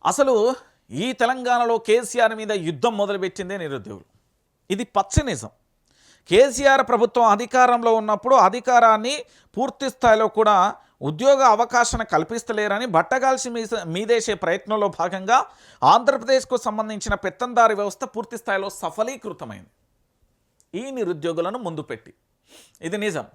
అసలు ఈ తెలంగాణలో కేసీఆర్ మీద యుద్ధం మొదలుపెట్టిందే నిరుద్యోగులు. ఇది పచ్చి నిజం. కేసీఆర్ ప్రభుత్వం అధికారంలో ఉన్నప్పుడు అధికారాన్ని పూర్తి స్థాయిలో కూడా ఉద్యోగ అవకాశాన్ని కల్పిస్తలేరని బట్టగాల్చి మీదేసే ప్రయత్నంలో భాగంగా ఆంధ్రప్రదేశ్కు సంబంధించిన పెత్తందారి వ్యవస్థ పూర్తి స్థాయిలో సఫలీకృతమైంది ఈ నిరుద్యోగులను ముందు పెట్టి. ఇది నిజం.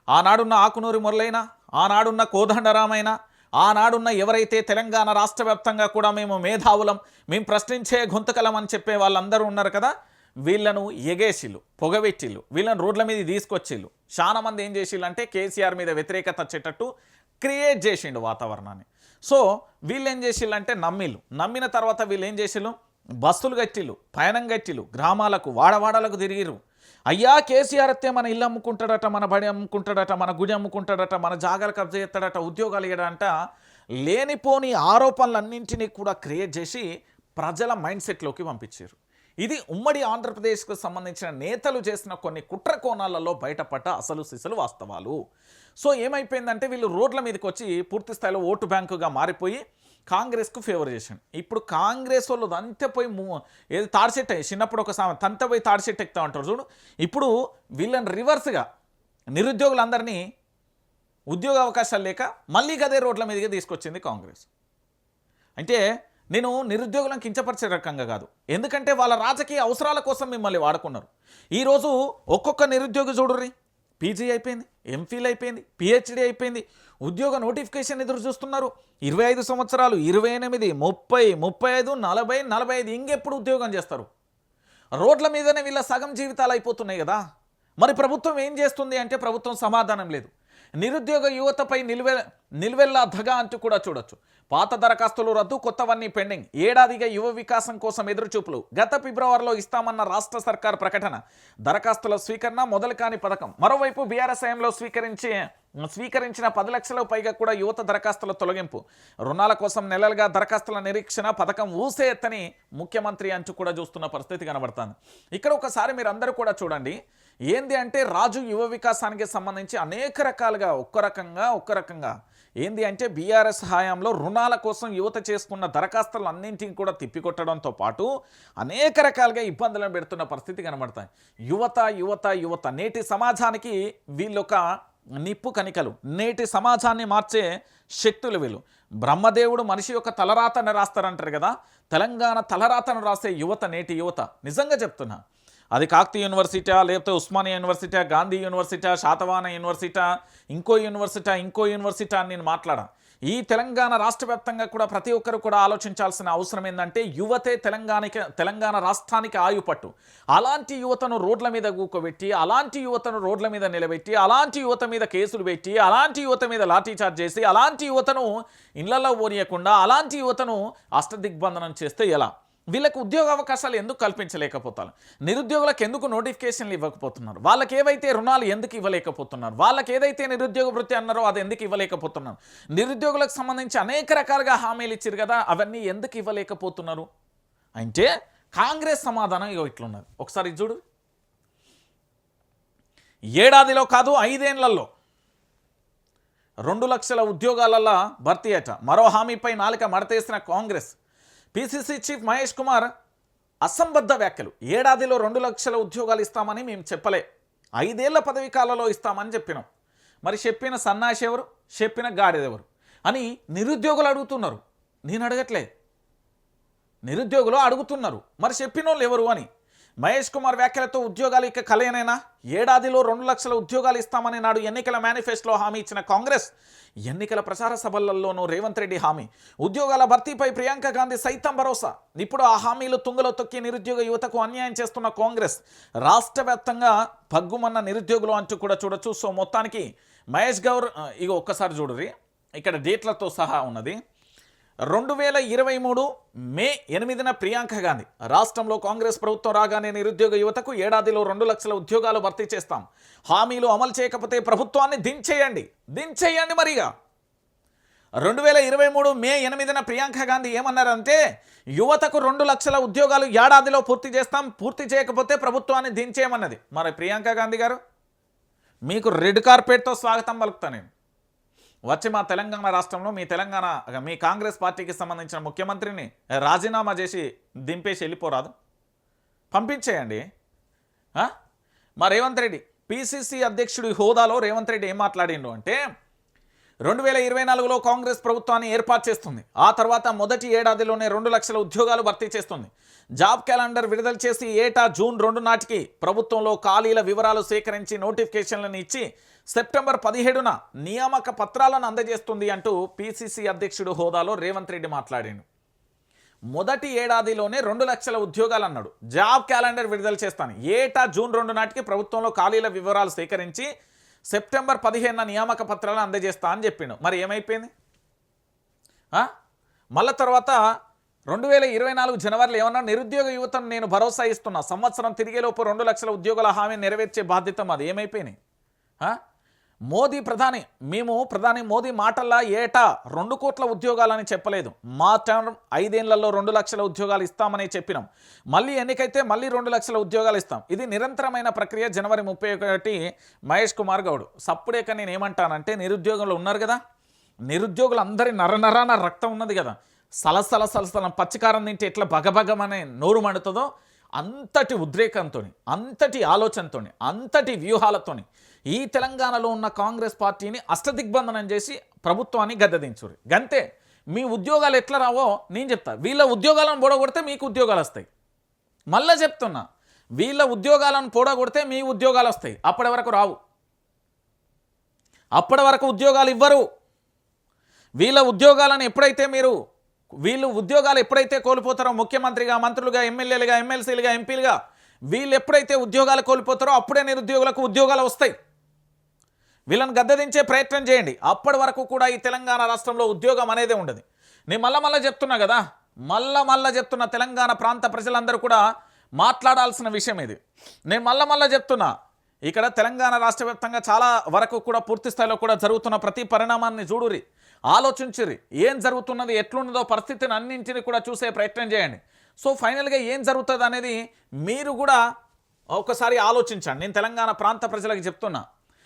ఆనాడున్న ఆకునూరి మురళైన, ఆనాడున్న కోదండరామైన, ఆనాడున్న ఎవరైతే తెలంగాణ రాష్ట్ర వ్యాప్తంగా కూడా మేము మేధావులం, మేము ప్రశ్నించే గొంతుకలం అని చెప్పే వాళ్ళందరూ ఉన్నారు కదా, వీళ్ళను ఎగేసిళ్ళు, పొగబెట్టిళ్ళు, వీళ్ళని రోడ్ల మీద తీసుకొచ్చిళ్ళు. చాలా మంది ఏం చేసిళ్ళు అంటే కేసీఆర్ మీద వ్యతిరేకత వచ్చేటట్టు క్రియేట్ చేసిండు వాతావరణాన్ని. సో వీళ్ళు ఏం చేసిళ్ళు అంటే నమ్మిన తర్వాత వీళ్ళు ఏం చేసిళ్ళు, బస్సులు కట్టిళ్ళు, పయనం కట్టిళ్ళు, గ్రామాలకు వాడవాడలకు తిరిగిరు. అయ్యా కేసీఆర్ అయితే మన ఇల్లు అమ్ముకుంటాడట, మన బడి అమ్ముకుంటాడట, మన గుడి అమ్ముకుంటాడట, మన జాగాలు కబ్జా చేస్తాడట, ఉద్యోగాలు ఇవ్వడంట, లేనిపోని ఆరోపణలన్నింటినీ కూడా క్రియేట్ చేసి ప్రజల మైండ్ సెట్లోకి పంపించారు. ఇది ఉమ్మడి ఆంధ్రప్రదేశ్కు సంబంధించిన నేతలు చేసిన కొన్ని కుట్ర కోణాలలో బయటపడ్డ అసలు సిసలు వాస్తవాలు. సో ఏమైపోయిందంటే వీళ్ళు రోడ్ల మీదకి వచ్చి పూర్తి స్థాయిలో ఓటు బ్యాంకుగా మారిపోయి కాంగ్రెస్కు ఫేవర్ చేసాడు. ఇప్పుడు కాంగ్రెస్ వాళ్ళు దంతే పోయి ఏది తాడిచెట్టు చిన్నప్పుడు ఒక తంత పోయి తాడిచెట్టు ఎక్కుతా ఉంటారు చూడు, ఇప్పుడు వీళ్ళని రివర్స్గా నిరుద్యోగులందరినీ ఉద్యోగ అవకాశాలు లేక మళ్ళీ గదే రోడ్ల మీదుగా తీసుకొచ్చింది కాంగ్రెస్. అంటే నేను నిరుద్యోగులను కించపరిచే రకంగా కాదు, ఎందుకంటే వాళ్ళ రాజకీయ అవసరాల కోసం మిమ్మల్ని వాడుకున్నారు. ఈరోజు ఒక్కొక్క నిరుద్యోగి చూడుర్రి, పీజీ అయిపోయింది, ఎంఫిల్ అయిపోయింది, పిహెచ్డి అయిపోయింది, ఉద్యోగ నోటిఫికేషన్ ఎదురు చూస్తున్నారు. 25 సంవత్సరాలు, 28, 30, 35, 40, 45 ఇంకెప్పుడు ఉద్యోగం చేస్తారు? రోడ్ల మీదనే వీళ్ళ సగం జీవితాలు అయిపోతున్నాయి కదా. మరి ప్రభుత్వం ఏం చేస్తుంది అంటే ప్రభుత్వం సమాధానం లేదు. నిరుద్యోగ యువతపై నిలువెల్లా దగా అంటూ కూడా చూడొచ్చు. పాత దరఖాస్తులు రద్దు, కొత్తవన్నీ పెండింగ్. ఏడాదిగా యువ వికాసం కోసం ఎదురుచూపులు. గత ఫిబ్రవరిలో ఇస్తామన్న రాష్ట్ర సర్కార్ ప్రకటన. దరఖాస్తుల స్వీకరణ మొదలు కాని పథకం. మరోవైపు బీఆర్ఎస్ హయాంలో స్వీకరించిన 10 లక్షలకు పైగా కూడా యువత దరఖాస్తుల తొలగింపు. రుణాల కోసం నెలలుగా దరఖాస్తుల నిరీక్షణ, పథకం ఊసే ఎత్తని ముఖ్యమంత్రి అంటూ కూడా చూస్తున్న పరిస్థితి కనబడుతుంది. ఇక్కడ ఒకసారి మీరు అందరూ కూడా చూడండి, ఏంది అంటే రాజు యువ వికాసానికి సంబంధించి అనేక రకాలుగా ఒక్క రకంగా ఏంది అంటే బీఆర్ఎస్ హయాంలో రుణాల కోసం యువత చేసుకున్న దరఖాస్తులు అన్నింటినీ కూడా తిప్పికొట్టడంతో పాటు అనేక రకాలుగా ఇబ్బందులను పెడుతున్న పరిస్థితి కనబడతాయి. యువత నేటి సమాజానికి వీళ్ళొక నిప్పు కణికలు, నేటి సమాజాన్ని మార్చే శక్తులు వీళ్ళు. బ్రహ్మదేవుడు మనిషి యొక్క తలరాతను రాస్తారంటారు కదా, తెలంగాణ తలరాతను రాసే యువత నేటి యువత. నిజంగా చెప్తున్నా, అది కాకతీయ యూనివర్సిటీ, లేకపోతే Osmania university, Gandhi university, Satavahana university, ఇంకో యూనివర్సిటీ అని నేను మాట్లాడా. ఈ తెలంగాణ రాష్ట్ర వ్యాప్తంగా కూడా ప్రతి ఒక్కరు కూడా ఆలోచించాల్సిన అవసరం ఏంటంటే యువతే తెలంగాణ రాష్ట్రానికి ఆయుపట్టు. అలాంటి యువతను రోడ్ల మీద కూకోబెట్టి, అలాంటి యువతను రోడ్ల మీద నిలబెట్టి, అలాంటి యువత మీద కేసులు పెట్టి, అలాంటి యువత మీద లాఠీచార్జ్ చేసి, అలాంటి యువతను ఇళ్లలో పోనీయకుండా, అలాంటి యువతను అష్టదిగ్బంధనం చేస్తే ఎలా? వీళ్ళకు ఉద్యోగ అవకాశాలు ఎందుకు కల్పించలేకపోతారు? నిరుద్యోగులకు ఎందుకు నోటిఫికేషన్లు ఇవ్వకపోతున్నారు? వాళ్ళకి ఏవైతే రుణాలు ఎందుకు ఇవ్వలేకపోతున్నారు? వాళ్ళకి ఏదైతే నిరుద్యోగ వృత్తి అన్నారో అది ఎందుకు ఇవ్వలేకపోతున్నారు? నిరుద్యోగులకు సంబంధించి అనేక రకాలుగా హామీలు ఇచ్చారు కదా, అవన్నీ ఎందుకు ఇవ్వలేకపోతున్నారు అంటే కాంగ్రెస్ సమాధానం ఇగో ఇట్లున్నది. ఒకసారి చూడు, ఏడాదిలో కాదు 5 ఏళ్లలో 2 లక్షల ఉద్యోగాలలో భర్తీ అట. మరో హామీపై నాలుక మడతేసిన కాంగ్రెస్. పిసిసి చీఫ్ మహేష్ కుమార్ అసంబద్ధ వ్యాఖ్యలు. ఏడాదిలో 2 లక్షల ఉద్యోగాలు ఇస్తామని మేము చెప్పలే, 5 ఏళ్ల పదవీ కాలంలో ఇస్తామని చెప్పినాం. మరి చెప్పిన సన్నాసి ఎవరు, చెప్పిన గాడిదెవరు అని నిరుద్యోగులు అడుగుతున్నారు. నేను అడగట్లే, నిరుద్యోగులు అడుగుతున్నారు మరి చెప్పిన వాళ్ళు ఎవరు అని. మహేష్ కుమార్ వ్యాఖ్యలతో ఉద్యోగాలు ఇక కలయనైనా? ఏడాదిలో 2 లక్షల ఉద్యోగాలు ఇస్తామని నాడు ఎన్నికల మేనిఫెస్టోలో హామీ ఇచ్చిన కాంగ్రెస్, ఎన్నికల ప్రచార సభలలోనూ రేవంత్ రెడ్డి హామీ, ఉద్యోగాల భర్తీపై ప్రియాంక గాంధీ సైతం భరోసా. ఇప్పుడు ఆ హామీలు తుంగలో తొక్కి నిరుద్యోగ యువతకు అన్యాయం చేస్తున్న కాంగ్రెస్, రాష్ట్ర వ్యాప్తంగా భగ్గుమన్న నిరుద్యోగులు అంటూ కూడా చూడొచ్చు. సో మొత్తానికి మహేష్ గౌర్ ఇక ఒక్కసారి చూడుర్రి, ఇక్కడ డేట్లతో సహా ఉన్నది. 2023 మే 8న ప్రియాంక గాంధీ, రాష్ట్రంలో కాంగ్రెస్ ప్రభుత్వం రాగానే నిరుద్యోగ యువతకు ఏడాదిలో 2 లక్షల ఉద్యోగాలు భర్తీ చేస్తాం, హామీలు అమలు చేయకపోతే ప్రభుత్వాన్ని దించేయండి మరిగా. 2023 మే 8న ప్రియాంక గాంధీ ఏమన్నారంటే, యువతకు 2 లక్షల ఉద్యోగాలు ఏడాదిలో పూర్తి చేస్తాం, పూర్తి చేయకపోతే ప్రభుత్వాన్ని దించేయమన్నది. మరి ప్రియాంక గాంధీ గారు, మీకు రెడ్ కార్పెట్తో స్వాగతం పలుకుతా నేను. వచ్చి మా తెలంగాణ రాష్ట్రంలో మీ కాంగ్రెస్ పార్టీకి సంబంధించిన ముఖ్యమంత్రిని రాజీనామా చేసి దింపేసి వెళ్ళిపోరాదు, పంపించేయండి. మా రేవంత్ రెడ్డి పిసిసి అధ్యక్షుడి హోదాలో రేవంత్ రెడ్డి ఏం మాట్లాడిండు అంటే 2024లో కాంగ్రెస్ ప్రభుత్వాన్ని ఏర్పాటు చేస్తుంది. ఆ తర్వాత మొదటి ఏడాదిలోనే 2 లక్షల ఉద్యోగాలు భర్తీ చేస్తుంది. జాబ్ క్యాలెండర్ విడుదల చేసి ఏటా జూన్ 2 నాటికి ప్రభుత్వంలో ఖాళీల వివరాలు సేకరించి నోటిఫికేషన్లను ఇచ్చి సెప్టెంబర్ 17న నియామక పత్రాలను అందజేస్తుంది అంటూ పిసిసి అధ్యక్షుడు హోదాలో రేవంత్ రెడ్డి మాట్లాడాడు. మొదటి ఏడాదిలోనే 2 లక్షల ఉద్యోగాలు అన్నాడు. జాబ్ క్యాలెండర్ విడుదల చేస్తాను, ఏటా జూన్ 2 నాటికి ప్రభుత్వంలో ఖాళీల వివరాలు సేకరించి సెప్టెంబర్ 15న నియామక పత్రాలను అందజేస్తా అని చెప్పిండు. మరి ఏమైపోయింది? మళ్ళా తర్వాత 2024 జనవరిలో ఏమన్నా, నిరుద్యోగ యువతను నేను భరోసా ఇస్తున్నా, సంవత్సరం తిరిగేలోపు 2 లక్షల ఉద్యోగాల హామీని నెరవేర్చే బాధ్యత మాది. ఏమైపోయినాయి? ప్రధాని మోదీ మాటల్లా ఏటా 2 కోట్ల ఉద్యోగాలని చెప్పలేదు. మా టర్మ్ 5 ఏళ్లలో 2 లక్షల ఉద్యోగాలు ఇస్తామని చెప్పినాం. మళ్ళీ ఎన్నికైతే మళ్ళీ 2 లక్షల ఉద్యోగాలు ఇస్తాం. ఇది నిరంతరమైన ప్రక్రియ. జనవరి 31 మహేష్ కుమార్ గౌడ్. సప్పుడేక నేను ఏమంటానంటే, నిరుద్యోగంలో ఉన్నారు కదా, నిరుద్యోగులందరి నరనరాన రక్తం ఉన్నది కదా, సలసల పచ్చికారం తింటే ఎట్లా బగబగమనే నోరు మండుతుందో అంతటి ఉద్రేకంతో, అంతటి ఆలోచనతో, అంతటి వ్యూహాలతోని ఈ తెలంగాణలో ఉన్న కాంగ్రెస్ పార్టీని అష్టదిగ్బంధనం చేసి ప్రభుత్వాన్ని గద్దెదించురు. గంతే. మీ ఉద్యోగాలు ఎట్లా రావో నేను చెప్తా. వీళ్ళ ఉద్యోగాలను పొడగొడితే మీకు ఉద్యోగాలు వస్తాయి. మళ్ళీ చెప్తున్నా, వీళ్ళ ఉద్యోగాలను పొడగొడితే మీ ఉద్యోగాలు వస్తాయి. అప్పటి వరకు రావు. అప్పటి వరకు ఉద్యోగాలు ఇవ్వరు. వీళ్ళ ఉద్యోగాలను వీళ్ళు ఉద్యోగాలు ఎప్పుడైతే కోల్పోతారో, ముఖ్యమంత్రిగా, మంత్రులుగా, ఎమ్మెల్యేలుగా, ఎమ్మెల్సీలుగా, ఎంపీలుగా వీళ్ళు ఎప్పుడైతే ఉద్యోగాలు కోల్పోతారో అప్పుడే నిరుద్యోగులకు ఉద్యోగాలు వస్తాయి. వీళ్ళని గద్దెదించే ప్రయత్నం చేయండి. అప్పటి వరకు కూడా ఈ తెలంగాణ రాష్ట్రంలో ఉద్యోగం అనేది ఉండదు. నేను మళ్ళా చెప్తున్నా కదా, మళ్ళా చెప్తున్నా, తెలంగాణ ప్రాంత ప్రజలందరూ కూడా మాట్లాడాల్సిన విషయం ఇది. నేను మళ్ళా చెప్తున్నా, ఇక్కడ తెలంగాణ రాష్ట్ర వ్యాప్తంగా చాలా వరకు కూడా పూర్తి స్థాయిలో కూడా జరుగుతున్న ప్రతి పరిణామాన్ని చూడురి, ఆలోచించురి, ఏం జరుగుతున్నది, ఎట్లున్నదో పరిస్థితిని అన్నింటినీ కూడా చూసే ప్రయత్నం చేయండి. సో ఫైనల్గా ఏం జరుగుతుంది అనేది మీరు కూడా ఒకసారి ఆలోచించండి. నేను తెలంగాణ ప్రాంత ప్రజలకు చెప్తున్నా.